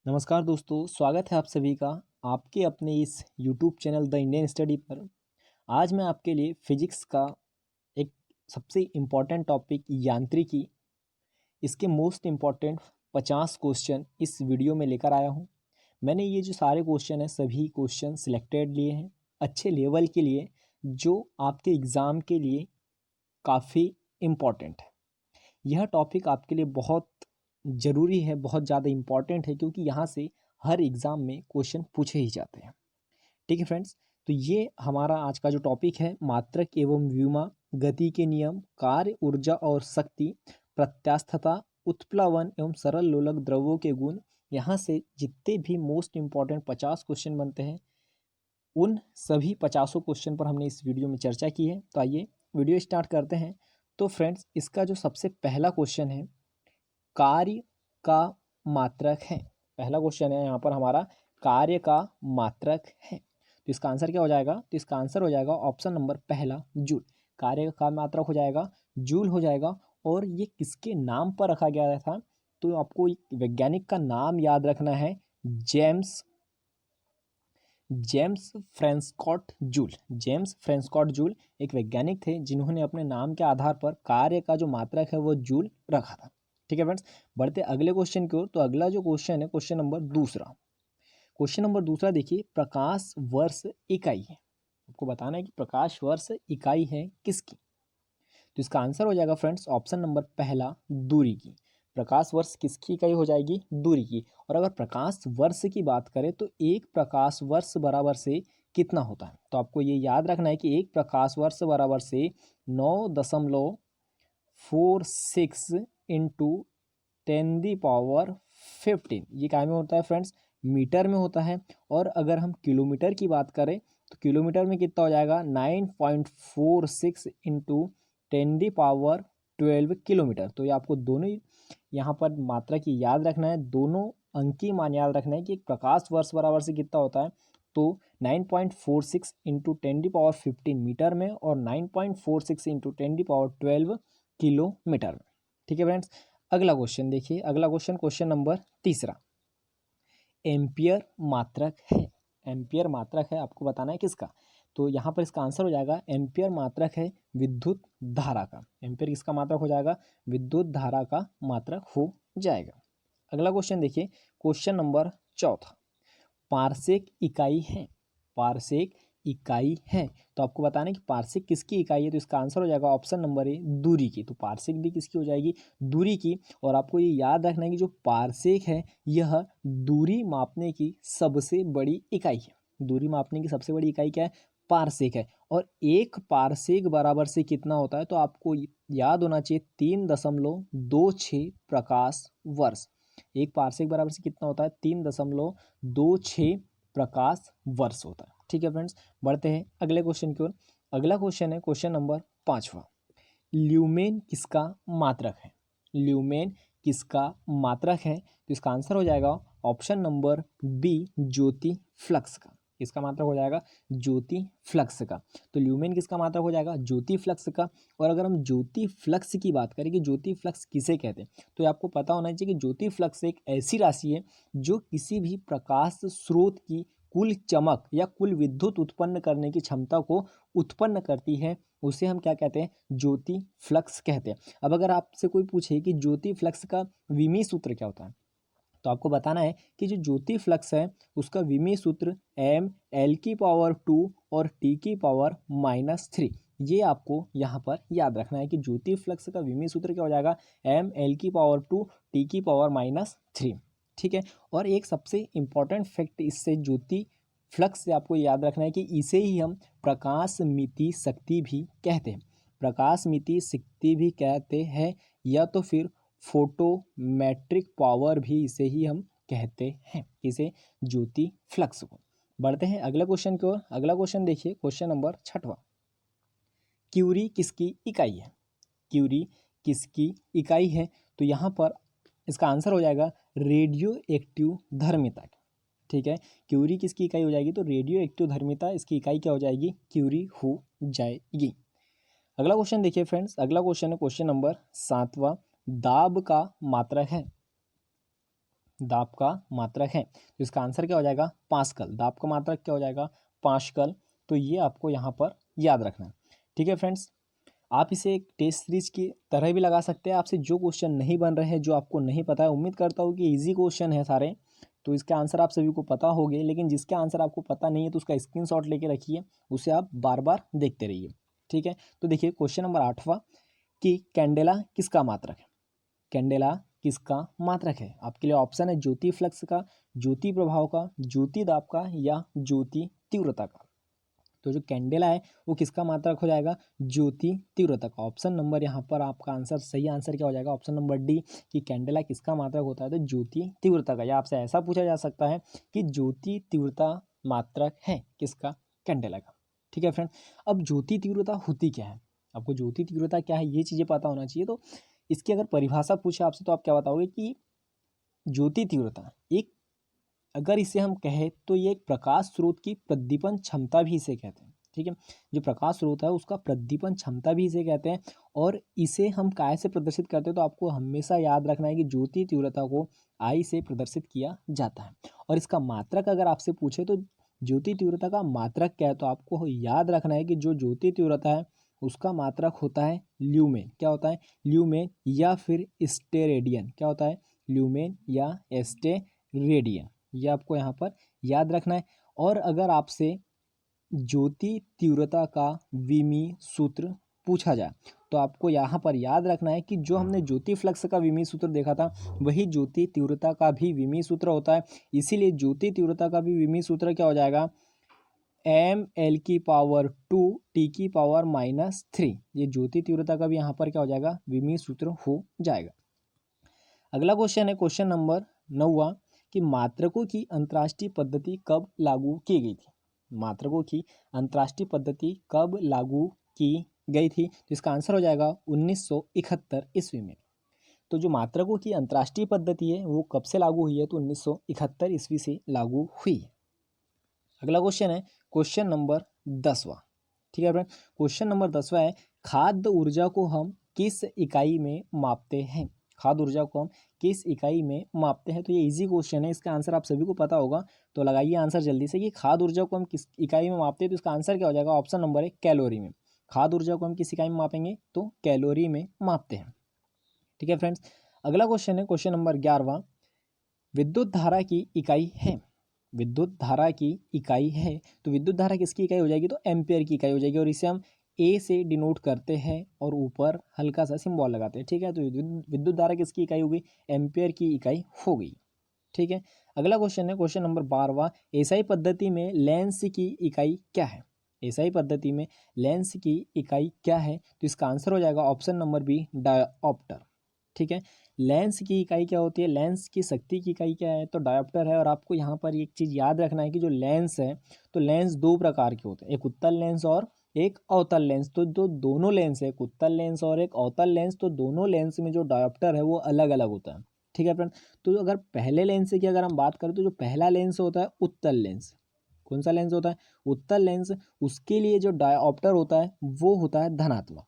नमस्कार दोस्तों, स्वागत है आप सभी का आपके अपने इस YouTube channel the Indian study पर। आज मैं आपके लिए फिजिक्स का एक सबसे इम्पॉर्टेंट टॉपिक यांत्रिकी, इसके मोस्ट इम्पॉर्टेंट 50 क्वेश्चन इस वीडियो में लेकर आया हूं। मैंने ये जो सारे क्वेश्चन हैं सभी क्वेश्चन सिलेक्टेड लिए हैं अच्छे लेवल के लिए, जो आपके एग्ज़ाम के लिए काफ़ी इम्पॉर्टेंट है। यह टॉपिक आपके लिए बहुत ज़रूरी है, बहुत ज़्यादा इम्पॉर्टेंट है, क्योंकि यहाँ से हर एग्ज़ाम में क्वेश्चन पूछे ही जाते हैं। ठीक है फ्रेंड्स, तो ये हमारा आज का जो टॉपिक है, मात्रक एवं व्योमा, गति के नियम, कार्य, ऊर्जा और शक्ति, प्रत्यास्थता, उत्प्लावन एवं सरल लोलक द्रव्यों के गुण। यहाँ से जितने भी मोस्ट इम्पॉर्टेंट 50 क्वेश्चन बनते हैं, उन सभी 50 क्वेश्चन पर हमने इस वीडियो में चर्चा की है। तो आइए वीडियो स्टार्ट करते हैं। तो फ्रेंड्स, इसका जो सबसे पहला क्वेश्चन है, कार्य का मात्रक है। पहला क्वेश्चन है यहाँ पर हमारा, कार्य का मात्रक है। तो इसका आंसर क्या हो जाएगा? तो इसका आंसर हो जाएगा ऑप्शन नंबर पहला, जूल। कार्य का मात्रक हो जाएगा जूल हो जाएगा। और ये किसके नाम पर रखा गया था? तो आपको एक वैज्ञानिक का नाम याद रखना है, जेम्स फ्रेंस्कॉट जूल। जेम्स फ्रेंस्कॉट जूल एक वैज्ञानिक थे जिन्होंने अपने नाम के आधार पर कार्य का जो मात्रक है वो जूल रखा था। ठीक है फ्रेंड्स, बढ़ते अगले क्वेश्चन की ओर। तो अगला जो क्वेश्चन है, क्वेश्चन नंबर दूसरा। क्वेश्चन नंबर दूसरा देखिए, प्रकाश वर्ष इकाई है। आपको बताना है कि प्रकाश वर्ष इकाई है किसकी। तो इसका आंसर हो जाएगा फ्रेंड्स ऑप्शन नंबर पहला, दूरी की। प्रकाश वर्ष किसकी इकाई हो जाएगी? दूरी की। और अगर प्रकाश वर्ष की बात करें तो एक प्रकाश वर्ष बराबर से कितना होता है? तो आपको ये याद रखना है कि एक प्रकाश वर्ष बराबर से 9.46 इंटू 10⁻15। ये क्या में होता है फ्रेंड्स? मीटर में होता है। और अगर हम किलोमीटर की बात करें तो किलोमीटर में कितना हो जाएगा? 9.46 इंटू 10⁻12 किलोमीटर। तो ये आपको दोनों यहाँ पर मात्रा की याद रखना है, दोनों अंक की मान याद रखना है कि एक प्रकाश वर्ष बराबर से कितना होता है। तो 9.46 इंटू 10⁻15 मीटर में और 9.46 इंटू 10⁻12 किलोमीटर में। ठीक है फ्रेंड्स, अगला क्वेश्चन देखिए। अगला क्वेश्चन, क्वेश्चन नंबर तीसरा, एम्पियर मात्रक है। एम्पियर मात्रक है, आपको बताना है किसका? तो यहाँ पर इसका आंसर हो जाएगा, एम्पियर मात्रक है विद्युत धारा का। एम्पियर किसका मात्रक हो जाएगा? विद्युत धारा का मात्रक हो जाएगा। अगला क्वेश्चन देखिए, क्वेश्चन नंबर चौथा, पारसेक इकाई है। पारसेक इकाई है, तो आपको बताना है कि पारसेक किसकी इकाई है। तो इसका आंसर हो जाएगा ऑप्शन नंबर ए, दूरी की। तो पारसेक भी किसकी हो जाएगी? दूरी की। और आपको ये याद रखना है कि जो पारसेक है यह दूरी मापने की सबसे बड़ी इकाई है। दूरी मापने की सबसे बड़ी इकाई क्या है? पारसेक है। और एक पारसेक बराबर से कितना होता है? तो आपको याद होना चाहिए 3.26 प्रकाश वर्ष। एक पारसेक बराबर से कितना होता है? 3.26 प्रकाश वर्ष होता है। ठीक है फ्रेंड्स, बढ़ते हैं अगले क्वेश्चन की ओर। अगला क्वेश्चन है क्वेश्चन नंबर पांचवा, ल्यूमेन किसका मात्रक है? ल्यूमेन किसका मात्रक है? तो इसका आंसर हो जाएगा ऑप्शन नंबर बी, ज्योति फ्लक्स का। किसका मात्रक हो जाएगा? ज्योति फ्लक्स का। तो ल्यूमेन किसका मात्रक हो जाएगा? ज्योति फ्लक्स का। और अगर हम ज्योति फ्लक्स की बात करें कि ज्योति फ्लक्स किसे कहते हैं, तो आपको पता होना चाहिए कि ज्योति फ्लक्स एक ऐसी राशि है जो किसी भी प्रकाश स्रोत की कुल चमक या कुल विद्युत उत्पन्न करने की क्षमता को उत्पन्न करती है। उसे हम क्या कहते हैं? ज्योति फ्लक्स कहते हैं। अब अगर आपसे कोई पूछे कि ज्योति फ्लक्स का विमी सूत्र क्या होता है, तो आपको बताना है कि जो ज्योति फ्लक्स है उसका विमी सूत्र m(l)2 और t⁻⁻3। ये आपको यहाँ पर याद रखना है कि ज्योति फ्लक्स का विमी सूत्र क्या हो जाएगा? m(l)2 t⁻⁻3। ठीक है। और एक सबसे इम्पॉर्टेंट फैक्ट इससे ज्योति फ्लक्स से आपको याद रखना है कि इसे ही हम प्रकाश मिति शक्ति भी कहते हैं। प्रकाश मिति शक्ति भी कहते हैं, या तो फिर फोटोमेट्रिक पावर भी इसे ही हम कहते हैं, इसे ज्योति फ्लक्स को। बढ़ते हैं अगला क्वेश्चन की ओर। अगला क्वेश्चन देखिए, क्वेश्चन नंबर छठवां, क्यूरी किसकी इकाई है? क्यूरी किसकी इकाई है? तो यहाँ पर इसका आंसर हो जाएगा रेडियो एक्टिव धर्मिता की। ठीक है, क्यूरी किसकी इकाई हो जाएगी? तो रेडियो एक्टिव धर्मिता इसकी इकाई क्या हो जाएगी? क्यूरी हो जाएगी। अगला क्वेश्चन देखिए फ्रेंड्स। अगला क्वेश्चन है क्वेश्चन नंबर सातवां, दाब का मात्रक है। दाब का मात्रक है। तो इसका आंसर क्या हो जाएगा? पास्कल। दाब का मात्रक क्या हो जाएगा? पास्कल। तो ये आपको यहाँ पर याद रखना है। ठीक है फ्रेंड्स, आप इसे एक टेस्ट सीरीज की तरह भी लगा सकते हैं। आपसे जो क्वेश्चन नहीं बन रहे हैं, जो आपको नहीं पता है, उम्मीद करता हूँ कि इजी क्वेश्चन है सारे, तो इसके आंसर आप सभी को पता होंगे। लेकिन जिसके आंसर आपको पता नहीं है तो उसका स्क्रीनशॉट लेके रखिए, उसे आप बार बार देखते रहिए। ठीक है, तो देखिए क्वेश्चन नंबर 8वां कि कैंडेला किसका मात्रक है? कैंडेला किसका मात्रक है? आपके लिए ऑप्शन है ज्योति फ्लक्स का, ज्योति प्रभाव का, ज्योति दाब का या ज्योति तीव्रता का। तो जो कैंडेला है वो किसका मात्रक हो जाएगा? ज्योति तीव्रता का। ऑप्शन नंबर यहाँ पर आपका आंसर, सही आंसर क्या हो जाएगा? ऑप्शन नंबर डी कि कैंडेला किसका मात्रक होता है? तो ज्योति तीव्रता का। या आपसे ऐसा पूछा जा सकता है कि ज्योति तीव्रता मात्रक है किसका? कैंडेला का। ठीक है फ्रेंड, अब ज्योति तीव्रता होती क्या है? आपको ज्योति तीव्रता क्या है ये चीज़ें पता होना चाहिए। तो इसकी अगर परिभाषा पूछे आपसे तो आप क्या बताओगे कि ज्योति तीव्रता एक, अगर इसे हम कहें तो ये एक प्रकाश स्रोत की प्रदीपन क्षमता भी इसे कहते हैं। ठीक है, जो प्रकाश स्रोत है उसका प्रदीपन क्षमता भी इसे कहते हैं। और इसे हम काय से प्रदर्शित करते हैं? तो आपको हमेशा याद रखना है कि ज्योति तीव्रता को आई से प्रदर्शित किया जाता है। और इसका मात्रक अगर आपसे पूछे तो ज्योति तीव्रता का मात्रक क्या है? तो आपको याद रखना है कि जो ज्योति तीव्रता है उसका मात्रक होता है ल्यूमेन। क्या होता है? ल्यूमेन या फिर स्टेरेडियन। क्या होता है? ल्यूमेन या स्टेरेडियन। ये आपको यहाँ पर याद रखना है। और अगर आपसे ज्योति तीव्रता का विमी सूत्र पूछा जाए तो आपको यहाँ पर याद रखना है कि जो हमने ज्योति फ्लक्स का विमी सूत्र देखा था वही ज्योति तीव्रता का भी विमी सूत्र होता है। इसीलिए ज्योति तीव्रता का भी विमी सूत्र क्या हो जाएगा? ml⁻2 T⁻−3। ये ज्योति तीव्रता का भी यहाँ पर क्या हो जाएगा? विमी सूत्र हो जाएगा। अगला क्वेश्चन है क्वेश्चन नंबर 9वां कि मात्रकों की अंतर्राष्ट्रीय पद्धति कब लागू की गई थी? मात्रकों की अंतर्राष्ट्रीय पद्धति कब लागू की गई थी? तो इसका आंसर हो जाएगा 1971 ईस्वी में। तो जो मात्रकों की अंतर्राष्ट्रीय पद्धति है वो कब से लागू हुई है? तो 1971 ईस्वी से लागू हुई है। अगला क्वेश्चन है क्वेश्चन नंबर 10वां। ठीक है फ्रेंड, क्वेश्चन नंबर 10वां है खाद्य ऊर्जा को हम किस इकाई में मापते हैं? खाद्य ऊर्जा को हम किस इकाई में मापते हैं? तो ये इजी क्वेश्चन है, इसका आंसर आप सभी को पता होगा। तो लगाइए आंसर जल्दी से कि खाद्य ऊर्जा को हम किस इकाई में मापते हैं। तो इसका आंसर क्या हो जाएगा? ऑप्शन नंबर है कैलोरी में। खाद्य ऊर्जा को हम किस इकाई में मापेंगे? तो कैलोरी में मापते हैं। ठीक है फ्रेंड्स, अगला क्वेश्चन है क्वेश्चन नंबर 11वां विद्युत धारा की इकाई है। विद्युत धारा की इकाई है तो विद्युत धारा किसकी इकाई हो जाएगी? तो एम्पियर की इकाई हो जाएगी। और इसे हम ए से डिनोट करते हैं और ऊपर हल्का सा सिंबल लगाते हैं। ठीक है, तो विद्युत धारा किसकी इकाई हो गई? एम्पियर की इकाई हो गई। ठीक है, अगला क्वेश्चन है क्वेश्चन नंबर 12वां एसआई पद्धति में लेंस की इकाई क्या है? एसआई पद्धति में लेंस की इकाई क्या है? तो इसका आंसर हो जाएगा ऑप्शन नंबर बी डायोप्टर। ठीक है, लेंस की इकाई क्या होती है? लेंस की शक्ति की इकाई क्या है? तो डायोप्टर है। और आपको यहाँ पर एक चीज़ याद रखना है कि जो लेंस है तो लेंस दो प्रकार के होते हैं, एक उत्तल लेंस और एक अवतल लेंस। तो जो दोनों लेंस है, एक उत्तल लेंस और एक अवतल लेंस, तो दोनों लेंस में जो डायोप्टर है वो अलग अलग होता है। ठीक है फ्रेंड, तो अगर पहले लेंस की अगर हम बात करें तो जो पहला लेंस होता है उत्तल लेंस। कौन सा लेंस होता है? उत्तल लेंस। उसके लिए जो डायोप्टर होता है वो होता है धनात्मक।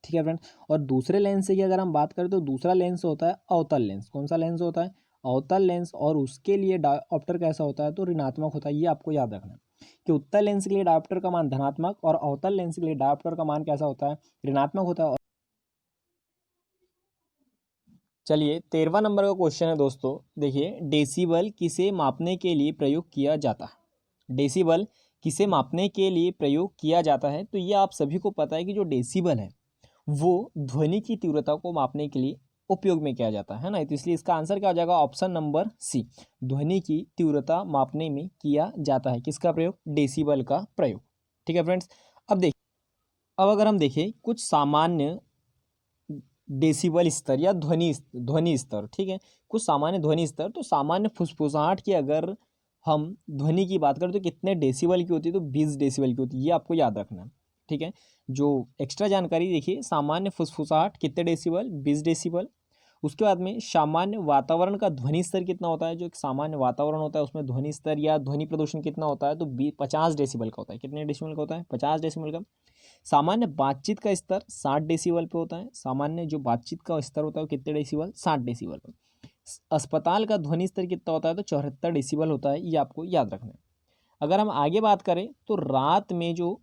ठीक है फ्रेंड, और दूसरे लेंस की अगर हम बात करें तो दूसरा लेंस होता है अवतल लेंस। कौन सा लेंस होता है? अवतल लेंस। और उसके लिए डायोप्टर कैसा होता है? तो ऋणात्मक होता है। ये आपको याद रखना है कि उत्तल लेंस के लिए डायोप्टर का मान धनात्मक और अवतल लेंस के लिए डायोप्टर का मान कैसा होता है? ऋणात्मक होता है। चलिए 13वां नंबर का क्वेश्चन है दोस्तों, देखिए डेसिबल किसे मापने के लिए प्रयोग किया जाता है? डेसिबल किसे मापने के लिए प्रयोग किया जाता है? तो ये आप सभी को पता है कि जो डेसिबल है वो ध्वनि की तीव्रता को मापने के लिए उपयोग में किया जाता है ना। तो इसलिए इसका आंसर क्या हो जाएगा? ऑप्शन नंबर सी, ध्वनि की तीव्रता मापने में किया जाता है। किसका प्रयोग? डेसिबल का प्रयोग। ठीक है फ्रेंड्स, अब देखिए, अब अगर हम देखें कुछ सामान्य डेसिबल स्तर या ध्वनि स्तर, ठीक है, कुछ सामान्य ध्वनि स्तर। तो सामान्य फुसफुसाहट की अगर हम ध्वनि की बात करें तो कितने डेसिबल की होती है? तो 20 डेसिबल की होती है। ये आपको याद रखना है। ठीक है, जो एक्स्ट्रा जानकारी देखिए, सामान्य फुसफुसाहट कितने डेसिबल? 20 डेसिबल। उसके बाद में सामान्य वातावरण का ध्वनि स्तर कितना होता है? जो एक सामान्य वातावरण होता है उसमें ध्वनि स्तर या ध्वनि प्रदूषण कितना होता है? तो 50 डेसिबल का होता है। कितने डेसिबल का होता है? 50 डेसिबल का। सामान्य बातचीत का स्तर 60 डेसिबल पे होता है। सामान्य जो बातचीत का स्तर होता है वो कितने डेसिबल? 60 डेसिबल पर। अस्पताल का ध्वनि स्तर कितना होता है, तो 74 डेसिबल होता है, ये आपको याद रखना है। अगर हम आगे बात करें तो रात में जो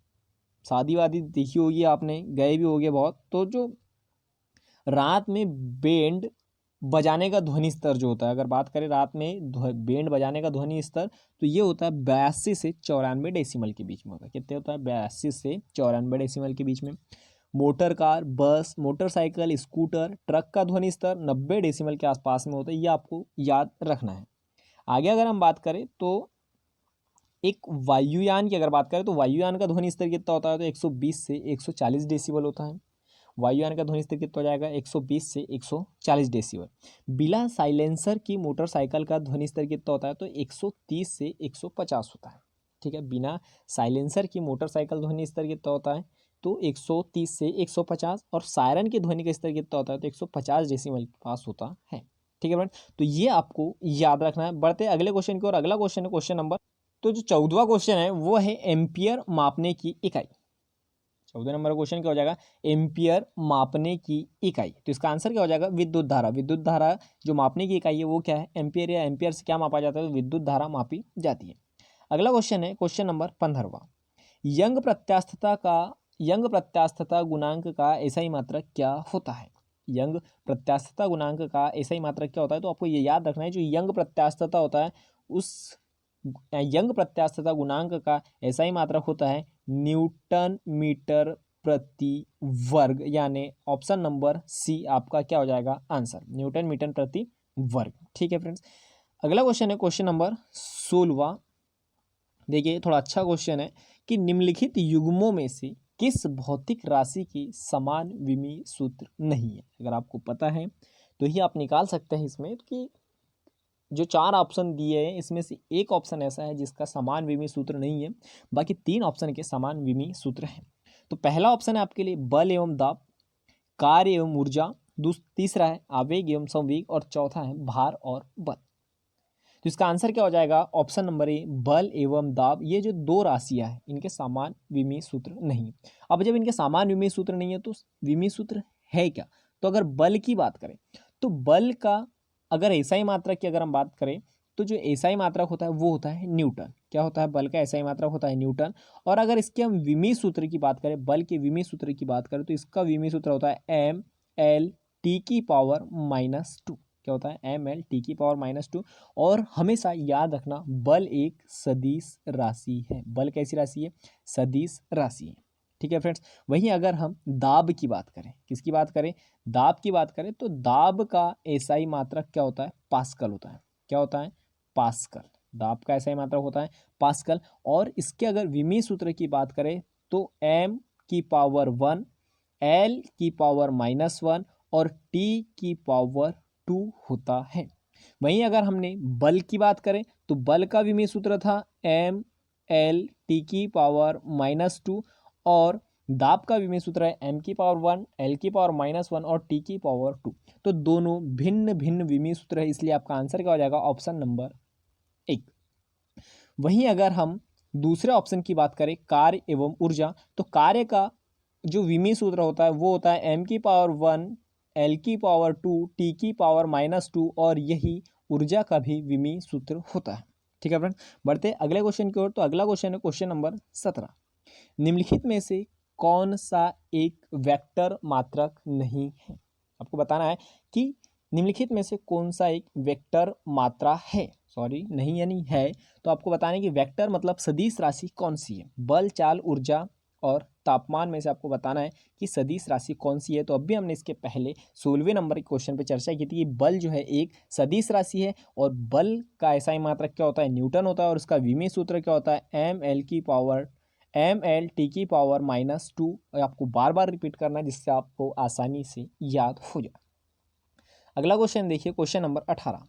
शादी वादी देखी होगी आपने, गए भी होगे बहुत, तो जो रात में बैंड बजाने का ध्वनि स्तर जो होता है, अगर बात करें रात में बैंड बजाने का ध्वनि स्तर, तो ये होता है 82 से 94 डेसिमल के बीच में होता है। कितने होता है? 82 से 94 डेसिमल के बीच में। मोटर कार, बस, मोटरसाइकिल, स्कूटर, ट्रक का ध्वनि स्तर 90 डेसिमल के आसपास में होता है, ये आपको याद रखना है। आगे अगर हम बात करें तो एक वायुयान की अगर बात करें तो वायुयान का ध्वनि स्तर कितना होता है, तो 120 से 140 डेसिबल होता है। वायुयान का ध्वनि स्तर कितना हो जाएगा? 120 से 140 डेसिबल। बिना साइलेंसर की मोटरसाइकिल का ध्वनि स्तर कितना होता है, तो 130 से 150 होता है। ठीक है, बिना साइलेंसर की मोटरसाइकिल ध्वनि स्तर कितना होता है, तो 130 से 150। और सायरन की ध्वनि का स्तर कितना होता है, तो 150 डेसिमल के पास होता है। ठीक है फ्रेंड, तो ये आपको याद रखना है। बढ़ते अगले क्वेश्चन की ओर। अगला क्वेश्चन है क्वेश्चन नंबर, तो जो 14वां क्वेश्चन है वो है एम्पियर मापने की इकाई। 14 नंबर का क्वेश्चन क्या हो जाएगा? एम्पियर मापने की इकाई। तो इसका आंसर क्या हो जाएगा? विद्युत धारा। विद्युत धारा जो मापने की इकाई है वो क्या है? एम्पियर, या एम्पियर से क्या मापा जाता है? तो विद्युत धारा मापी जाती है। अगला क्वेश्चन है क्वेश्चन नंबर 15वां। यंग प्रत्यास्थता गुणांक का एसआई मात्रक क्या होता है? यंग प्रत्यास्थता गुणांक का एसआई मात्रक क्या होता है? तो आपको ये याद रखना है, जो यंग प्रत्यास्थता होता है उस यंग प्रत्यास्थता गुणांक का एसआई मात्रक होता है न्यूटन मीटर प्रति वर्ग, यानी ऑप्शन नंबर सी आपका क्या हो जाएगा आंसर, न्यूटन मीटर प्रति वर्ग। ठीक है फ्रेंड्स, अगला क्वेश्चन है क्वेश्चन नंबर 16। देखिए थोड़ा अच्छा क्वेश्चन है कि निम्नलिखित युग्मों में से किस भौतिक राशि की समान विमीय सूत्र नहीं है? अगर आपको पता है तो ही आप निकाल सकते हैं इसमें कि जो 4 ऑप्शन दिए हैं इसमें से एक ऑप्शन ऐसा है जिसका समान विमीय सूत्र नहीं है, बाकी 3 ऑप्शन के समान विमीय सूत्र हैं। तो पहला ऑप्शन है आपके लिए बल एवं दाब, कार्य एवं ऊर्जा, तीसरा है आवेग एवं संवेग, और चौथा है भार और बल। तो इसका आंसर क्या हो जाएगा? ऑप्शन नंबर ए, बल एवं दाब। ये जो दो राशियां हैं इनके समान विमीय सूत्र नहीं है। अब जब इनके समान विमीय सूत्र नहीं है तो विमीय सूत्र है क्या? तो अगर बल की बात करें तो बल का अगर एसआई मात्रक की अगर हम बात करें तो जो एसआई मात्रक होता है वो होता है न्यूटन। क्या होता है? बल का एसआई मात्रक होता है न्यूटन। और अगर इसके हम विमीय सूत्र की बात करें, बल के विमीय सूत्र की बात करें, तो इसका विमीय सूत्र होता है एम एल टी की पावर -2। क्या होता है? एम एल टी की पावर -2। और हमेशा याद रखना बल एक सदिश राशि है। बल कैसी राशि है? सदिश राशि है। ठीक है फ्रेंड्स, वहीं अगर हम दाब की बात करें, किसकी बात करें? दाब की बात करें तो दाब का एसआई मात्रक क्या होता है? पास्कल होता है। क्या होता है? पास्कल। दाब का एसआई मात्रक होता है पास्कल। और इसके अगर विमीय सूत्र की बात करें तो एम की पावर 1, एल की पावर -1 और टी की पावर 2 होता है। वहीं अगर हमने बल की बात करें तो बल का विमीय सूत्र था एम एल टी की पावर -2, और दाब का विमीय सूत्र है एम की पावर 1, एल की पावर -1 और टी की पावर 2। तो दोनों भिन्न भिन्न विमीय सूत्र है, इसलिए आपका आंसर क्या हो जाएगा? Option number 1। वहीं अगर हम दूसरे ऑप्शन की बात करें कार्य एवं ऊर्जा, तो कार्य का जो विमीय सूत्र होता है वो होता है एम की पावर 1, एल की पावर 2, टी की पावर -2, और यही ऊर्जा का भी विमीय सूत्र होता है। ठीक है फ्रेंड, बढ़ते अगले क्वेश्चन की ओर। तो अगला क्वेश्चन है क्वेश्चन नंबर 17। निम्नलिखित में से कौन सा एक वेक्टर मात्रक नहीं है? आपको बताना है कि निम्नलिखित में से कौन सा एक वेक्टर मात्रा है, सॉरी नहीं यानी है। तो आपको बताना है कि वेक्टर मतलब सदिश राशि कौन सी है। बल, चाल, ऊर्जा और तापमान में से आपको बताना है कि सदिश राशि कौन सी है। तो अभी हमने इसके पहले 16वें नंबर के क्वेश्चन पे चर्चा की थी कि बल जो है एक सदिश राशि है, और बल का एसआई मात्रक क्या होता है? न्यूटन होता है, और उसका विमीय सूत्र क्या होता है? एम एल टी की पावर -2। आपको बार बार रिपीट करना है जिससे आपको आसानी से याद हो जाए। अगला क्वेश्चन देखिए क्वेश्चन नंबर 18।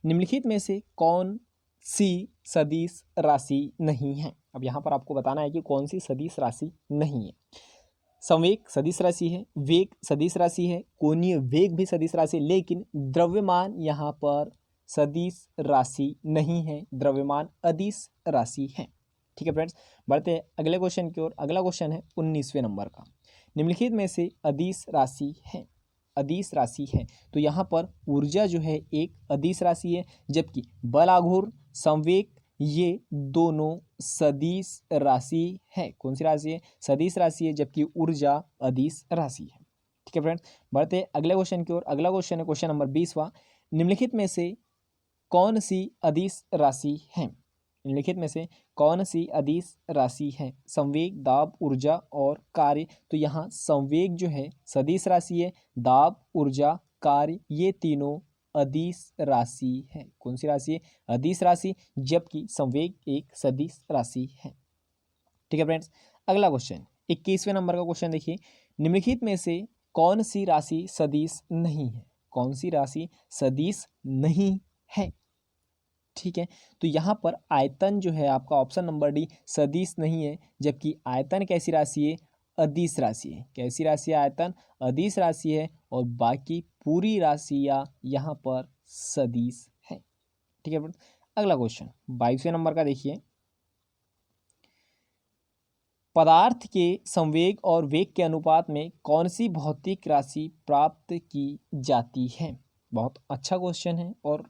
निम्नलिखित में से कौन सी सदिश राशि नहीं है? अब यहाँ पर आपको बताना है कि कौन सी सदिश राशि नहीं है। संवेग सदिश राशि है, वेग सदिश राशि है, कोणीय वेग भी सदिश राशि, लेकिन द्रव्यमान यहाँ पर सदिश राशि नहीं है, द्रव्यमान अदिश राशि है। ठीक है फ्रेंड्स, बढ़ते हैं अगले क्वेश्चन की ओर। अगला क्वेश्चन है 19वें नंबर का। निम्नलिखित में से अदिश राशि है। अदिश राशि है। तो यहाँ पर ऊर्जा जो है एक अदिश राशि है, जबकि बल, आघूर्ण, संवेग ये दोनों सदिश राशि है। कौन सी राशि है? सदिश राशि है, जबकि ऊर्जा अदिश राशि है। ठीक है फ्रेंड्स, बढ़ते हैं अगले क्वेश्चन की ओर। अगला क्वेश्चन है क्वेश्चन नंबर 20वां। निम्नलिखित में से कौन सी अदिश राशि है? निम्नलिखित में से कौन सी अदिश राशि है? संवेग, दाब, ऊर्जा और कार्य। तो यहाँ संवेग जो है सदिश राशि है, दाब, ऊर्जा, कार्य ये तीनों अदिश राशि है। कौन सी राशि है? अदिश राशि, जबकि संवेग एक सदिश राशि है। ठीक है फ्रेंड्स, अगला क्वेश्चन 21वें नंबर का क्वेश्चन देखिए। निम्नलिखित में से कौन सी राशि सदिश नहीं है? कौन सी राशि सदिश नहीं है? ठीक है, तो यहाँ पर आयतन जो है आपका ऑप्शन नंबर डी सदिश नहीं है, जबकि आयतन कैसी राशि है? अदिश राशि है। कैसी राशि है? आयतन अदिश राशि है, और बाकी पूरी राशियाँ यहाँ पर सदिश है। ठीक है फ्रेंड्स, अगला क्वेश्चन 22वें नंबर का देखिए। पदार्थ के संवेग और वेग के अनुपात में कौन सी भौतिक राशि प्राप्त की जाती है? बहुत अच्छा क्वेश्चन है और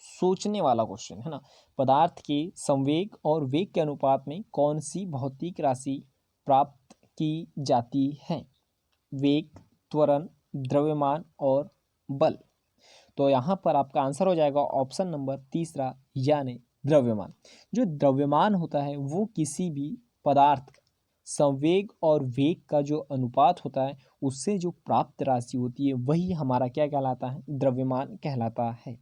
सोचने वाला क्वेश्चन है ना। पदार्थ के संवेग और वेग के अनुपात में कौन सी भौतिक राशि प्राप्त की जाती है? वेग, त्वरण, द्रव्यमान और बल। तो यहाँ पर आपका आंसर हो जाएगा ऑप्शन नंबर तीसरा, यानी द्रव्यमान। जो द्रव्यमान होता है वो किसी भी पदार्थ का संवेग और वेग का जो अनुपात होता है उससे जो प्राप्त राशि होती है वही हमारा क्या कहलाता है? द्रव्यमान कहलाता है।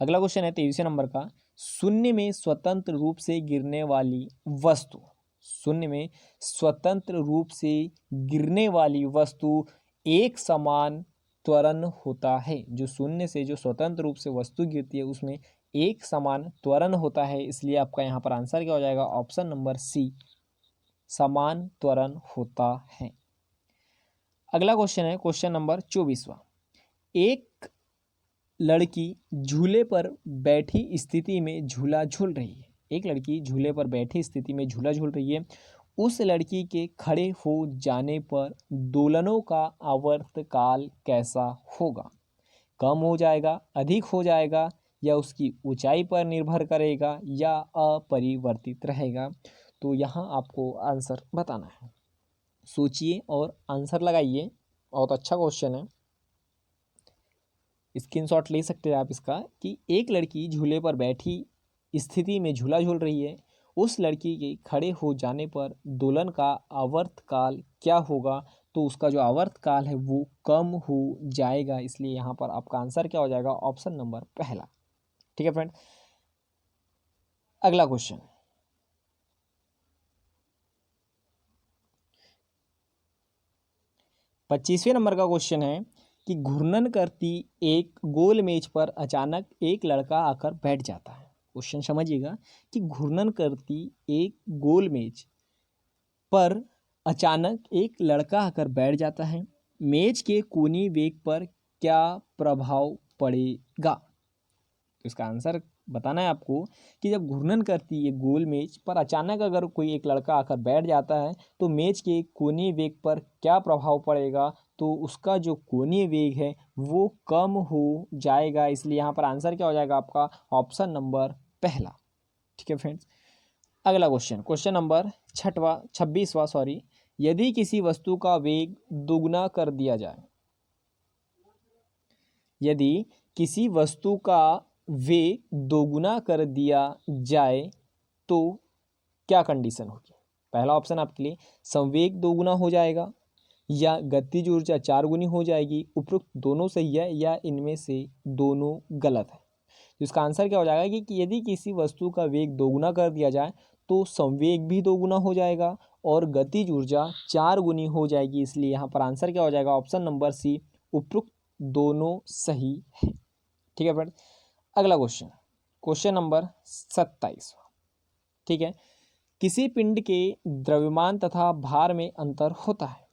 अगला क्वेश्चन है 23वें नंबर का। शून्य में स्वतंत्र रूप से गिरने वाली वस्तु। शून्य में स्वतंत्र रूप से गिरने वाली वस्तु एक समान त्वरण होता है। जो शून्य से जो स्वतंत्र रूप से वस्तु गिरती है उसमें एक समान त्वरण होता है, इसलिए आपका यहाँ पर आंसर क्या हो जाएगा? ऑप्शन नंबर सी, समान त्वरण होता है। अगला क्वेश्चन है क्वेश्चन नंबर 24वां। एक लड़की झूले पर बैठी स्थिति में झूला झूल रही है। एक लड़की झूले पर बैठी स्थिति में झूला झूल रही है। उस लड़की के खड़े हो जाने पर दोलनों का आवर्तकाल कैसा होगा? कम हो जाएगा, अधिक हो जाएगा, या उसकी ऊंचाई पर निर्भर करेगा, या अपरिवर्तित रहेगा? तो यहाँ आपको आंसर बताना है। सोचिए और आंसर लगाइए। बहुत अच्छा क्वेश्चन है, स्क्रीनशॉट ले सकते हैं आप इसका। कि एक लड़की झूले पर बैठी स्थिति में झूला झूल रही है। उस लड़की के खड़े हो जाने पर दोलन का आवर्तकाल क्या होगा? तो उसका जो आवर्तकाल है वो कम हो जाएगा, इसलिए यहाँ पर आपका आंसर क्या हो जाएगा? ऑप्शन नंबर पहला। ठीक है फ्रेंड, अगला क्वेश्चन 25वें नंबर का क्वेश्चन है कि घूर्णन करती एक गोल मेज पर अचानक एक लड़का आकर बैठ जाता है। क्वेश्चन समझिएगा कि घूर्णन करती एक गोल मेज पर अचानक एक लड़का आकर बैठ जाता है। मेज के कोणीय वेग पर क्या प्रभाव पड़ेगा? तो इसका आंसर बताना है आपको कि जब घूर्णन करती है गोल मेज पर अचानक अगर कोई एक लड़का आकर बैठ जाता है तो मेज के कोणीय वेग पर क्या प्रभाव पड़ेगा? तो उसका जो कोणीय वेग है वो कम हो जाएगा, इसलिए यहाँ पर आंसर क्या हो जाएगा आपका? ऑप्शन नंबर पहला। ठीक है फ्रेंड्स, अगला क्वेश्चन क्वेश्चन नंबर 26वां। यदि किसी वस्तु का वेग दोगुना कर दिया जाए, यदि किसी वस्तु का वेग दोगुना कर दिया जाए तो क्या कंडीशन होगी? पहला ऑप्शन आपके लिए संवेग दोगुना हो जाएगा, या गतिज ऊर्जा 4 गुनी हो जाएगी। उपरोक्त दोनों सही है या इनमें से दोनों गलत है? तो इसका आंसर क्या हो जाएगा कि यदि किसी वस्तु का वेग दोगुना कर दिया जाए तो संवेग भी दोगुना हो जाएगा और गतिज ऊर्जा 4 गुनी हो जाएगी, इसलिए यहाँ पर आंसर क्या हो जाएगा? ऑप्शन नंबर सी, उपरोक्त दोनों सही है। ठीक है फ्रेंड, अगला क्वेश्चन क्वेश्चन नंबर 27। ठीक है, किसी पिंड के द्रव्यमान तथा भार में अंतर होता है।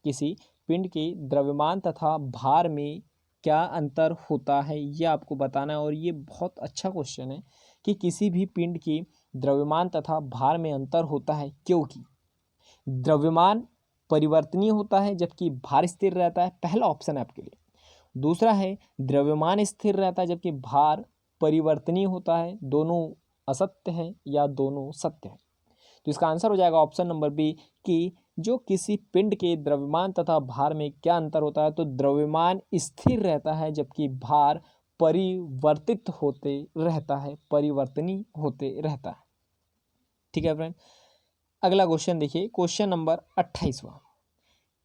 किसी पिंड के द्रव्यमान तथा भार में क्या अंतर होता है ये आपको बताना है, और ये बहुत अच्छा क्वेश्चन है कि किसी भी पिंड के द्रव्यमान तथा भार में अंतर होता है, क्योंकि द्रव्यमान परिवर्तनीय होता है जबकि भार स्थिर रहता है, पहला ऑप्शन है आपके लिए। दूसरा है द्रव्यमान स्थिर रहता है जबकि भार परिवर्तनीय होता है, दोनों असत्य है या दोनों सत्य है। तो इसका आंसर हो जाएगा ऑप्शन नंबर बी कि जो किसी पिंड के द्रव्यमान तथा भार में क्या अंतर होता है, तो द्रव्यमान स्थिर रहता है जबकि भार परिवर्तित होते रहता है, परिवर्तनीय होते रहता है। ठीक है फ्रेंड, अगला क्वेश्चन देखिए, क्वेश्चन नंबर 28वां।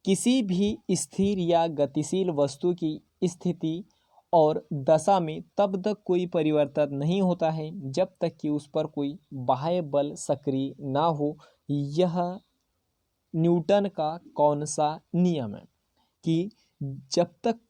किसी भी स्थिर या गतिशील वस्तु की स्थिति और दशा में तब तक कोई परिवर्तन नहीं होता है जब तक कि उस पर कोई बाह्य बल सक्रिय ना हो। यह न्यूटन का कौन सा नियम है कि जब तक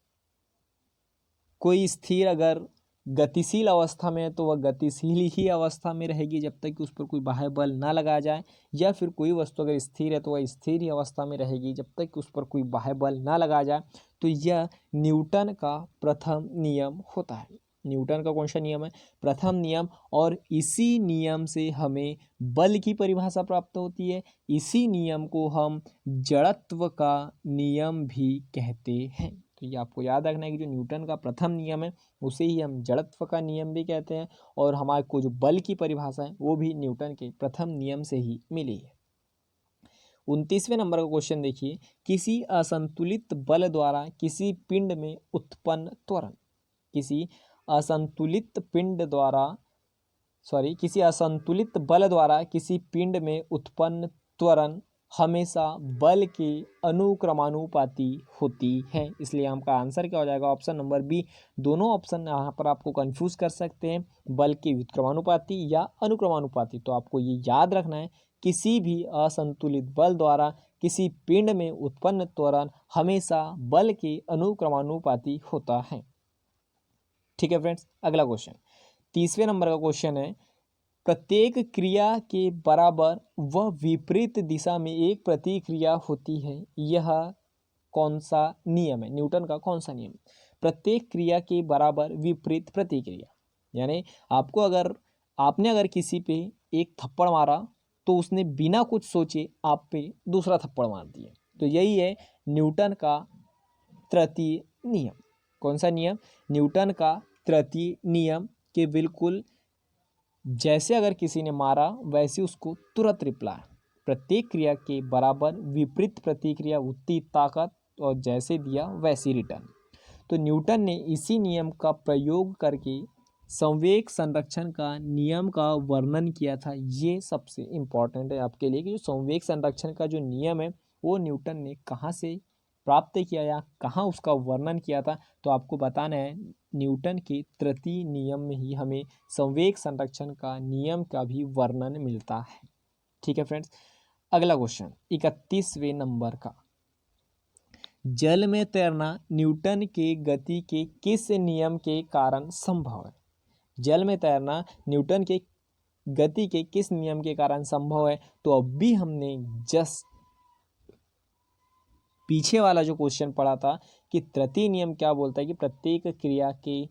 कोई स्थिर अगर गतिशील अवस्था में है तो वह गतिशील ही अवस्था में रहेगी जब तक कि उस पर कोई बाह्य बल ना लगाया जाए, या फिर कोई वस्तु अगर स्थिर है तो वह स्थिर ही अवस्था में रहेगी जब तक कि उस पर कोई बाह्य बल ना लगाया जाए। तो यह न्यूटन का प्रथम नियम होता है। न्यूटन का कौन सा नियम है? प्रथम नियम। और इसी नियम से हमें बल की परिभाषा प्राप्त होती है। इसी नियम को हम जड़त्व का नियम भी कहते हैं। तो ये आपको याद रखना है कि जो न्यूटन का प्रथम नियम है उसे ही हम जड़त्व का नियम भी कहते हैं, और हमारे को जो बल की परिभाषा है वो भी न्यूटन के प्रथम नियम से ही मिली है। 29वें नंबर का क्वेश्चन देखिए, किसी असंतुलित बल द्वारा किसी पिंड में उत्पन्न त्वरण, किसी असंतुलित बल द्वारा किसी पिंड में उत्पन्न त्वरण हमेशा बल के अनुक्रमानुपाती होती है। इसलिए आपका आंसर क्या हो जाएगा? Option number B. दोनों ऑप्शन यहाँ पर आपको कंफ्यूज कर सकते हैं, बल के व्युत्क्रमानुपाती या अनुक्रमानुपाती। तो आपको ये याद रखना है, किसी भी असंतुलित बल द्वारा किसी पिंड में उत्पन्न त्वरण हमेशा बल के अनुक्रमानुपाती होता है। ठीक है फ्रेंड्स, अगला क्वेश्चन 30वें नंबर का क्वेश्चन है, प्रत्येक क्रिया के बराबर व विपरीत दिशा में एक प्रतिक्रिया होती है, यह कौन सा नियम है? न्यूटन का कौन सा नियम? प्रत्येक क्रिया के बराबर विपरीत प्रतिक्रिया, यानी आपने अगर किसी पे एक थप्पड़ मारा तो उसने बिना कुछ सोचे आप पे दूसरा थप्पड़ मार दिया। तो यही है न्यूटन का तृतीय नियम। कौन सा नियम? न्यूटन का तृतीय नियम के बिल्कुल जैसे अगर किसी ने मारा वैसे उसको तुरंत रिप्लाई। प्रत्येक क्रिया के बराबर विपरीत प्रतिक्रिया उतनी ताकत, और जैसे दिया वैसी रिटर्न। तो न्यूटन ने इसी नियम का प्रयोग करके संवेग संरक्षण का नियम का वर्णन किया था। ये सबसे इम्पॉर्टेंट है आपके लिए कि जो संवेग संरक्षण का जो नियम है वो न्यूटन ने कहाँ से प्राप्त किया या कहाँ उसका वर्णन किया था। तो आपको बताना है न्यूटन के तृतीय नियम में ही हमें संवेग संरक्षण का नियम का भी वर्णन मिलता है। ठीक है फ्रेंड्स, अगला क्वेश्चन 31वें नंबर का, जल में तैरना न्यूटन के गति के किस नियम के कारण संभव है? जल में तैरना न्यूटन के गति के किस नियम के कारण संभव है? तो अभी हमने जस्ट पीछे वाला जो क्वेश्चन पढ़ा था कि तृतीय नियम क्या बोलता है कि प्रत्येक क्रिया के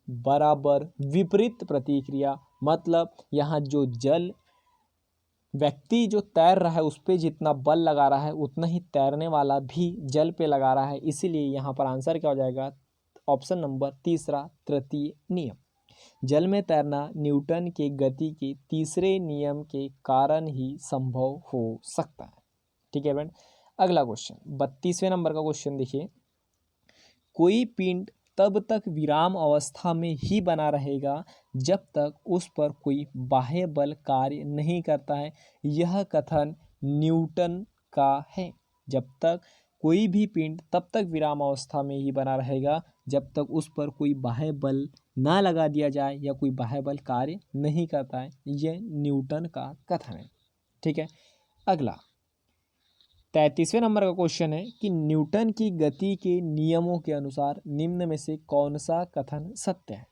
बराबर विपरीत प्रतिक्रिया, मतलब यहाँ जो जल व्यक्ति जो तैर रहा है उस पर जितना बल लगा रहा है उतना ही तैरने वाला भी जल पे लगा रहा है। इसीलिए यहाँ पर आंसर क्या हो जाएगा? ऑप्शन नंबर तीसरा, तृतीय नियम। जल में तैरना न्यूटन के गति के तीसरे नियम के कारण ही संभव हो सकता है। ठीक है फ्रेंड, अगला क्वेश्चन 32वें नंबर का क्वेश्चन देखिए, कोई पिंड तब तक विराम अवस्था में ही बना रहेगा जब तक उस पर कोई बाह्य बल कार्य नहीं करता है। यह कथन न्यूटन का है। जब तक कोई भी पिंड तब तक विराम अवस्था में ही बना रहेगा जब तक उस पर कोई बाह्य बल ना लगा दिया जाए या कोई बाह्य बल कार्य नहीं करता है। यह न्यूटन का कथन है। ठीक है, अगला 33वें नंबर का क्वेश्चन है कि न्यूटन की गति के नियमों के अनुसार निम्न में से कौन सा कथन सत्य है?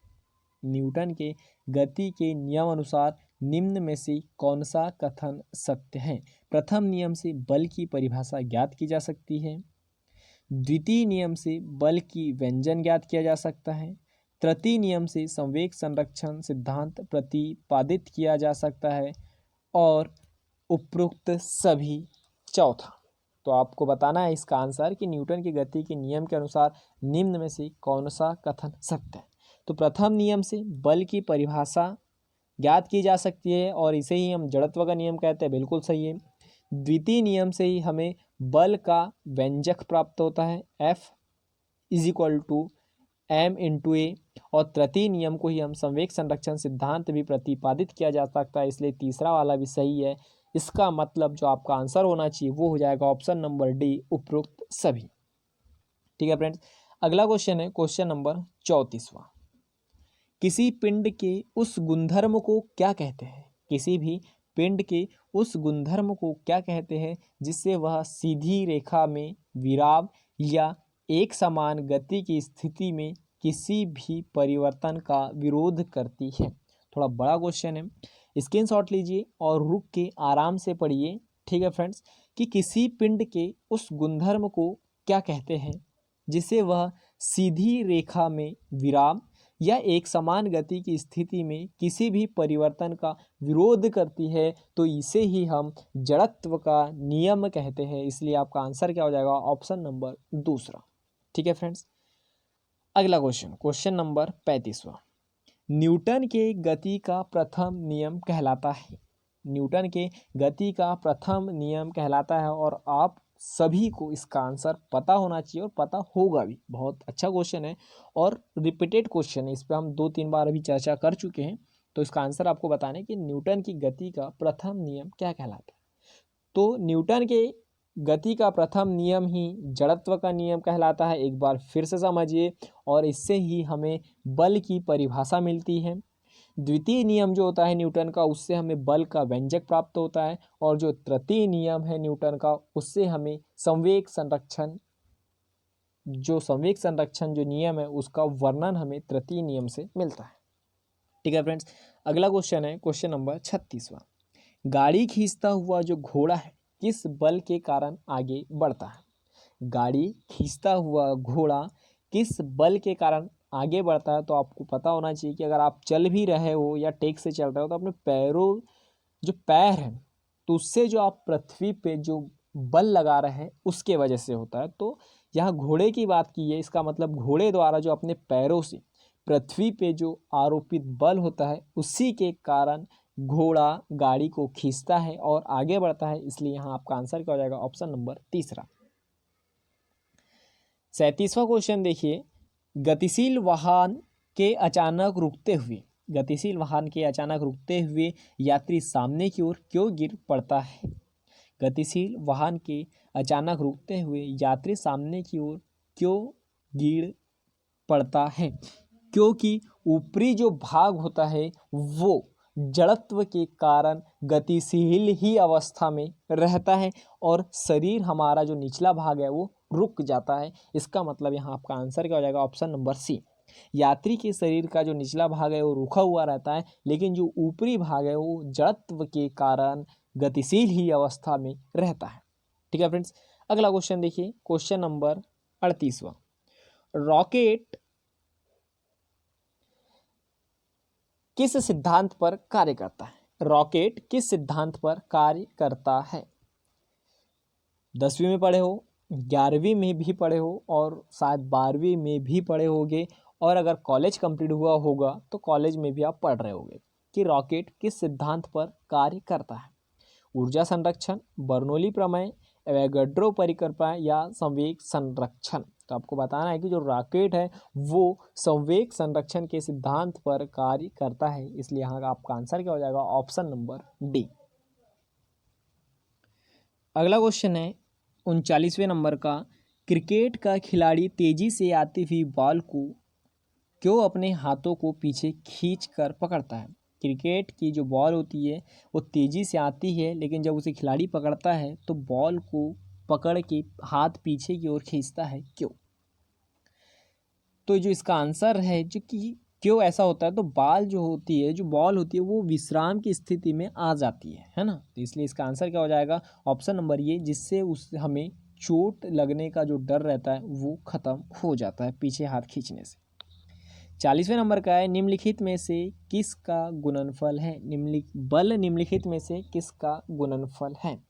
न्यूटन के गति के नियम अनुसार निम्न में से कौन सा कथन सत्य है? प्रथम नियम से बल की परिभाषा ज्ञात की जा सकती है। द्वितीय नियम से बल की व्यंजन ज्ञात किया जा सकता है। तृतीय नियम से संवेग संरक्षण सिद्धांत प्रतिपादित किया जा सकता है, और उपरोक्त सभी चौथा। तो आपको बताना है इसका आंसर कि न्यूटन की गति के नियम के अनुसार निम्न में से कौन सा कथन सत्य है। तो प्रथम नियम से बल की परिभाषा ज्ञात की जा सकती है और इसे ही हम जड़त्व का नियम कहते हैं, बिल्कुल सही है। द्वितीय नियम से ही हमें बल का व्यंजक प्राप्त होता है, F = m/a। और तृतीय नियम को ही हम संवेग संरक्षण सिद्धांत भी प्रतिपादित किया जा सकता है, इसलिए तीसरा वाला भी सही है। इसका मतलब जो आपका आंसर होना चाहिए वो हो जाएगा ऑप्शन नंबर डी, उपरोक्त सभी। ठीक है फ्रेंड्स, अगला क्वेश्चन है क्वेश्चन नंबर 34वां। किसी पिंड के उस गुणधर्म को क्या कहते हैं? किसी भी पिंड के उस गुणधर्म को क्या कहते हैं जिससे वह सीधी रेखा में विराम या एक समान गति की स्थिति में किसी भी परिवर्तन का विरोध करती है? थोड़ा बड़ा क्वेश्चन है, स्क्रीनशॉट लीजिए और रुक के आराम से पढ़िए। ठीक है फ्रेंड्स, कि किसी पिंड के उस गुणधर्म को क्या कहते हैं जिसे वह सीधी रेखा में विराम या एक समान गति की स्थिति में किसी भी परिवर्तन का विरोध करती है, तो इसे ही हम जड़त्व का नियम कहते हैं। इसलिए आपका आंसर क्या हो जाएगा? ऑप्शन नंबर दूसरा। ठीक है फ्रेंड्स, अगला क्वेश्चन, क्वेश्चन नंबर 35वां। न्यूटन के गति का प्रथम नियम कहलाता है। न्यूटन के गति का प्रथम नियम कहलाता है और आप सभी को इसका आंसर पता होना चाहिए और पता होगा भी। बहुत अच्छा क्वेश्चन है और रिपीटेड क्वेश्चन है, इस पर हम 2-3 बार अभी चर्चा कर चुके हैं। तो इसका आंसर आपको बताना है कि न्यूटन की गति का प्रथम नियम क्या कहलाता है। तो न्यूटन के गति का प्रथम नियम ही जड़त्व का नियम कहलाता है। एक बार फिर से समझिए, और इससे ही हमें बल की परिभाषा मिलती है। द्वितीय नियम जो होता है न्यूटन का, उससे हमें बल का व्यंजक प्राप्त होता है। और जो तृतीय नियम है न्यूटन का, उससे हमें संवेग संरक्षण जो नियम है उसका वर्णन हमें तृतीय नियम से मिलता है। ठीक है फ्रेंड्स, अगला क्वेश्चन है क्वेश्चन नंबर 36वां। गाड़ी खींचता हुआ जो घोड़ा है किस बल के कारण आगे बढ़ता है? गाड़ी खींचता हुआ घोड़ा किस बल के कारण आगे बढ़ता है? तो आपको पता होना चाहिए कि अगर आप चल भी रहे हो या टेक से चल रहे हो तो अपने पैरों जो पैर है तो उससे जो आप पृथ्वी पे जो बल लगा रहे हैं उसके वजह से होता है। तो यहाँ घोड़े की बात की है, इसका मतलब घोड़े द्वारा जो अपने पैरों से पृथ्वी पे जो आरोपित बल होता है उसी के कारण घोड़ा गाड़ी को खींचता है और आगे बढ़ता है। इसलिए यहाँ आपका आंसर क्या हो जाएगा? ऑप्शन नंबर तीसरा। 37वां क्वेश्चन देखिए, गतिशील वाहन के अचानक रुकते हुए यात्री सामने की ओर क्यों गिर पड़ता है? गतिशील वाहन के अचानक रुकते हुए यात्री सामने की ओर क्यों गिर पड़ता है? क्योंकि ऊपरी जो भाग होता है वो जड़त्व के कारण गतिशील ही अवस्था में रहता है और शरीर हमारा जो निचला भाग है वो रुक जाता है। इसका मतलब यहाँ आपका आंसर क्या हो जाएगा? Option number C. यात्री के शरीर का जो निचला भाग है वो रुका हुआ रहता है, लेकिन जो ऊपरी भाग है वो जड़त्व के कारण गतिशील ही अवस्था में रहता है। ठीक है फ्रेंड्स, अगला क्वेश्चन देखिए, क्वेश्चन नंबर 38वां। रॉकेट किस सिद्धांत पर कार्य करता है? रॉकेट किस सिद्धांत पर कार्य करता है? 10वीं में पढ़े हो, 11वीं में भी पढ़े हो और शायद 12वीं में भी पढ़े होगे, और अगर कॉलेज कंप्लीट हुआ होगा तो कॉलेज में भी आप पढ़ रहे होंगे कि रॉकेट किस सिद्धांत पर कार्य करता है। ऊर्जा संरक्षण, बर्नौली प्रमेय, एवोगैड्रो परिकल्पना या संवेग संरक्षण। तो आपको बताना है कि जो रॉकेट है वो संवेग संरक्षण के सिद्धांत पर कार्य करता है। इसलिए यहाँ का आपका आंसर क्या हो जाएगा? Option number D. अगला क्वेश्चन है 39वें नंबर का। क्रिकेट का खिलाड़ी तेजी से आती हुई बॉल को क्यों अपने हाथों को पीछे खींच कर पकड़ता है? क्रिकेट की जो बॉल होती है वो तेज़ी से आती है, लेकिन जब उसे खिलाड़ी पकड़ता है तो बॉल को पकड़ के हाथ पीछे की ओर खींचता है, क्यों? तो जो इसका आंसर है जो कि क्यों ऐसा होता है, तो बॉल होती है वो विश्राम की स्थिति में आ जाती है ना। तो इसलिए इसका आंसर क्या हो जाएगा? ऑप्शन नंबर ये, जिससे हमें चोट लगने का जो डर रहता है वो खत्म हो जाता है पीछे हाथ खींचने से। 40वें नंबर का है, निम्नलिखित में से किसका गुणनफल है? निम्नलिखित में से किसका गुणनफल है?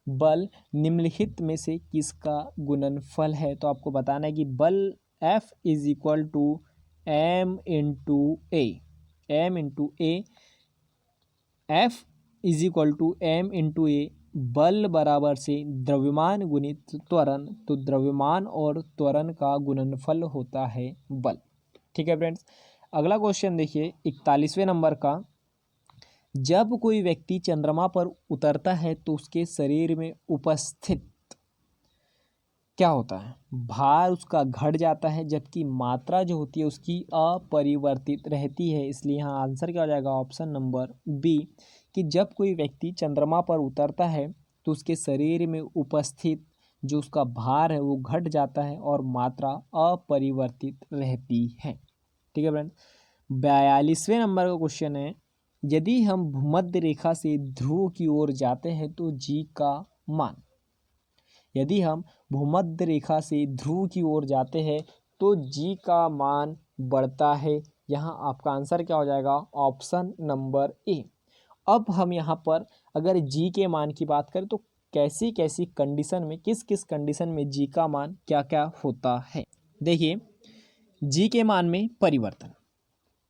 बल निम्नलिखित में से किसका गुणनफल है? तो आपको बताना है कि बल F is equal to M into A, M into A, F is equal to M into A, बल बराबर से द्रव्यमान गुणित त्वरण, तो द्रव्यमान और त्वरण का गुणनफल होता है बल। ठीक है फ्रेंड्स, अगला क्वेश्चन देखिए 41वें नंबर का। जब कोई व्यक्ति चंद्रमा पर उतरता है तो उसके शरीर में उपस्थित क्या होता है? भार उसका घट जाता है, जबकि मात्रा जो होती है उसकी अपरिवर्तित रहती है। इसलिए यहाँ आंसर क्या हो जाएगा? ऑप्शन नंबर बी, कि जब कोई व्यक्ति चंद्रमा पर उतरता है तो उसके शरीर में उपस्थित जो उसका भार है वो घट जाता है और मात्रा अपरिवर्तित रहती है। ठीक है फ्रेंड, 42वें नंबर का क्वेश्चन है, यदि हम भूमध्य रेखा से ध्रुव की ओर जाते हैं तो जी का मान, यदि हम भूमध्य रेखा से ध्रुव की ओर जाते हैं तो जी का मान बढ़ता है। यहाँ आपका आंसर क्या हो जाएगा? Option number A. अब हम यहाँ पर अगर जी के मान की बात करें तो कैसी कैसी कंडीशन में, किस किस कंडीशन में जी का मान क्या क्या होता है? देखिए, जी के मान में परिवर्तन,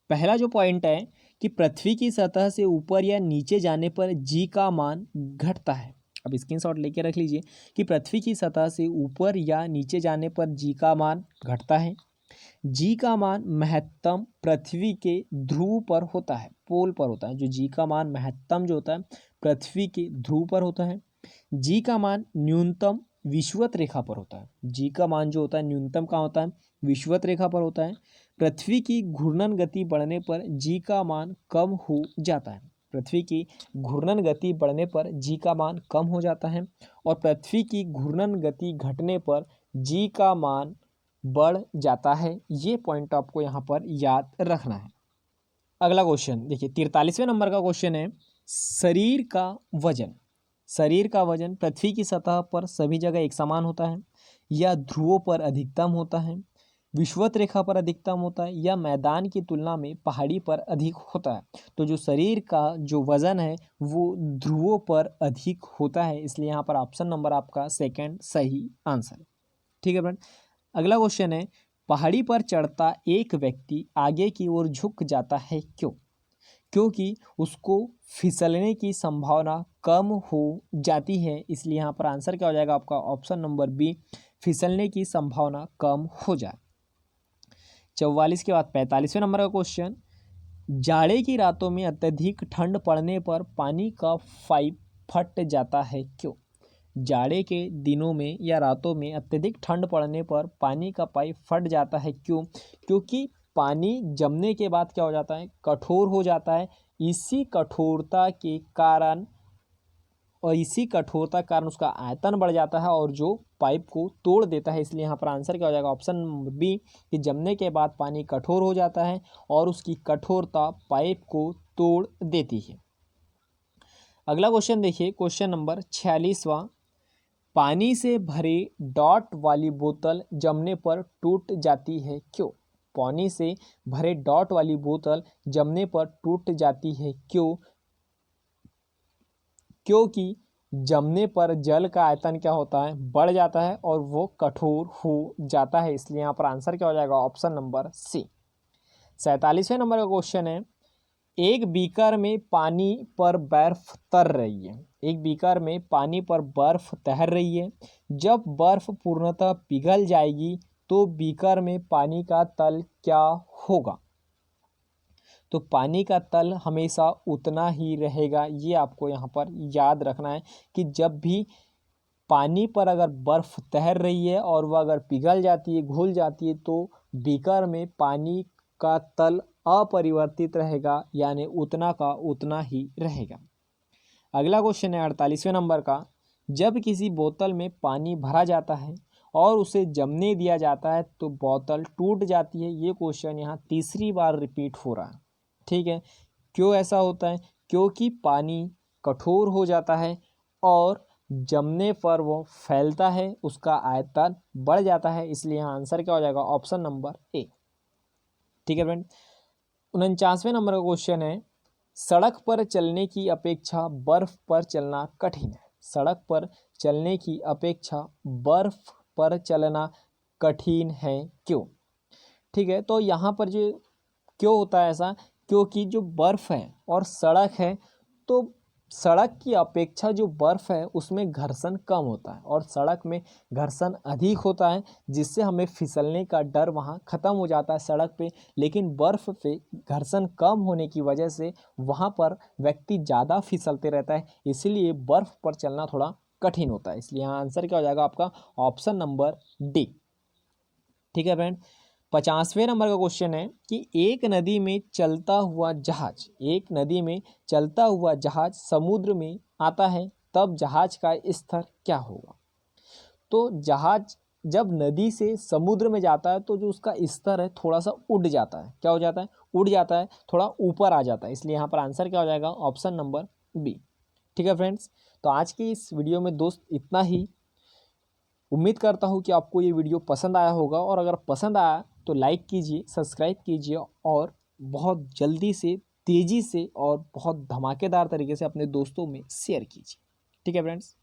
पहला जो पॉइंट है कि पृथ्वी की सतह से ऊपर या नीचे जाने पर जी का मान घटता है। अब स्क्रीनशॉट लेके रख लीजिए कि पृथ्वी की सतह से ऊपर या नीचे जाने पर जी का मान घटता है। जी का मान महत्तम पृथ्वी के ध्रुव पर होता है, पोल पर होता है। जो जी का मान महत्तम जो होता है पृथ्वी के ध्रुव पर होता है। जी का मान न्यूनतम विषुवत रेखा पर होता है। जी का मान जो होता है न्यूनतम कहाँ होता है? विषुवत रेखा पर होता है। पृथ्वी की घूर्णन गति बढ़ने पर जी का मान कम हो जाता है। पृथ्वी की घूर्णन गति बढ़ने पर जी का मान कम हो जाता है और पृथ्वी की घूर्णन गति घटने पर जी का मान बढ़ जाता है। ये पॉइंट आपको यहाँ पर याद रखना है। अगला क्वेश्चन देखिए 43वें नंबर का क्वेश्चन है, शरीर का वजन, शरीर का वजन पृथ्वी की सतह पर सभी जगह एक समान होता है या ध्रुवों पर अधिकतम होता है, विषुवत रेखा पर अधिकतम होता है या मैदान की तुलना में पहाड़ी पर अधिक होता है? तो जो शरीर का जो वजन है वो ध्रुवों पर अधिक होता है। इसलिए यहाँ पर ऑप्शन नंबर आपका सेकंड सही आंसर है। ठीक है फ्रेंड, अगला क्वेश्चन है, पहाड़ी पर चढ़ता एक व्यक्ति आगे की ओर झुक जाता है, क्यों? क्योंकि उसको फिसलने की संभावना कम हो जाती है। इसलिए यहाँ पर आंसर क्या हो जाएगा आपका? ऑप्शन नंबर बी, फिसलने की संभावना कम हो जाए। 44 के बाद 45वें नंबर का क्वेश्चन, जाड़े की रातों में अत्यधिक ठंड पड़ने पर पानी का पाइप फट जाता है, क्यों? जाड़े के दिनों में या रातों में अत्यधिक ठंड पड़ने पर पानी का पाइप फट जाता है, क्यों? क्योंकि पानी जमने के बाद क्या हो जाता है? कठोर हो जाता है। इसी कठोरता के कारण उसका आयतन बढ़ जाता है और जो पाइप को तोड़ देता है। इसलिए यहाँ पर आंसर क्या हो जाएगा? ऑप्शन नंबर बी, कि जमने के बाद पानी कठोर हो जाता है और उसकी कठोरता पाइप को तोड़ देती है। अगला क्वेश्चन देखिए, क्वेश्चन नंबर 46वां, पानी से भरे डॉट वाली बोतल जमने पर टूट जाती है, क्यों? पानी से भरे डॉट वाली बोतल जमने पर टूट जाती है, क्यों? क्योंकि जमने पर जल का आयतन क्या होता है? बढ़ जाता है और वो कठोर हो जाता है। इसलिए यहाँ पर आंसर क्या हो जाएगा? Option number C. 47वें नंबर का क्वेश्चन है, एक बीकर में पानी पर बर्फ तर रही है, एक बीकर में पानी पर बर्फ तैर रही है। जब बर्फ पूर्णतः पिघल जाएगी तो बीकर में पानी का तल क्या होगा? तो पानी का तल हमेशा उतना ही रहेगा। ये आपको यहाँ पर याद रखना है कि जब भी पानी पर अगर बर्फ तैर रही है और वह अगर पिघल जाती है, घुल जाती है, तो बीकर में पानी का तल अपरिवर्तित रहेगा, यानी उतना का उतना ही रहेगा। अगला क्वेश्चन है 48वें नंबर का, जब किसी बोतल में पानी भरा जाता है और उसे जमने दिया जाता है तो बोतल टूट जाती है। ये क्वेश्चन यहाँ तीसरी बार रिपीट हो रहा है। ठीक है, क्यों ऐसा होता है? क्योंकि पानी कठोर हो जाता है और जमने पर वो फैलता है, उसका आयतन बढ़ जाता है। इसलिए यहाँ आंसर क्या हो जाएगा? Option number A. ठीक है फ्रेंड, 49वें नंबर का क्वेश्चन है, सड़क पर चलने की अपेक्षा बर्फ पर चलना कठिन है। सड़क पर चलने की अपेक्षा बर्फ पर चलना कठिन है, क्यों? ठीक है, तो यहाँ पर जो क्यों होता है ऐसा, क्योंकि जो बर्फ़ है और सड़क है, तो सड़क की अपेक्षा जो बर्फ़ है उसमें घर्षण कम होता है और सड़क में घर्षण अधिक होता है, जिससे हमें फिसलने का डर वहाँ ख़त्म हो जाता है सड़क पे। लेकिन बर्फ़ पे घर्षण कम होने की वजह से वहाँ पर व्यक्ति ज़्यादा फिसलते रहता है, इसलिए बर्फ़ पर चलना थोड़ा कठिन होता है। इसलिए यहाँ आंसर क्या हो जाएगा आपका? Option number D. ठीक है फ्रेंड, 50वें नंबर का क्वेश्चन है कि एक नदी में चलता हुआ जहाज समुद्र में आता है, तब जहाज का स्तर क्या होगा? तो जहाज जब नदी से समुद्र में जाता है तो जो उसका स्तर है थोड़ा सा उड़ जाता है। क्या हो जाता है? उड़ जाता है, थोड़ा ऊपर आ जाता है। इसलिए यहाँ पर आंसर क्या हो जाएगा? Option number B. ठीक है फ्रेंड्स, तो आज की इस वीडियो में दोस्त इतना ही। उम्मीद करता हूँ कि आपको ये वीडियो पसंद आया होगा, और अगर पसंद आया तो लाइक कीजिए, सब्सक्राइब कीजिए और बहुत जल्दी से, तेज़ी से और बहुत धमाकेदार तरीके से अपने दोस्तों में शेयर कीजिए। ठीक है फ्रेंड्स।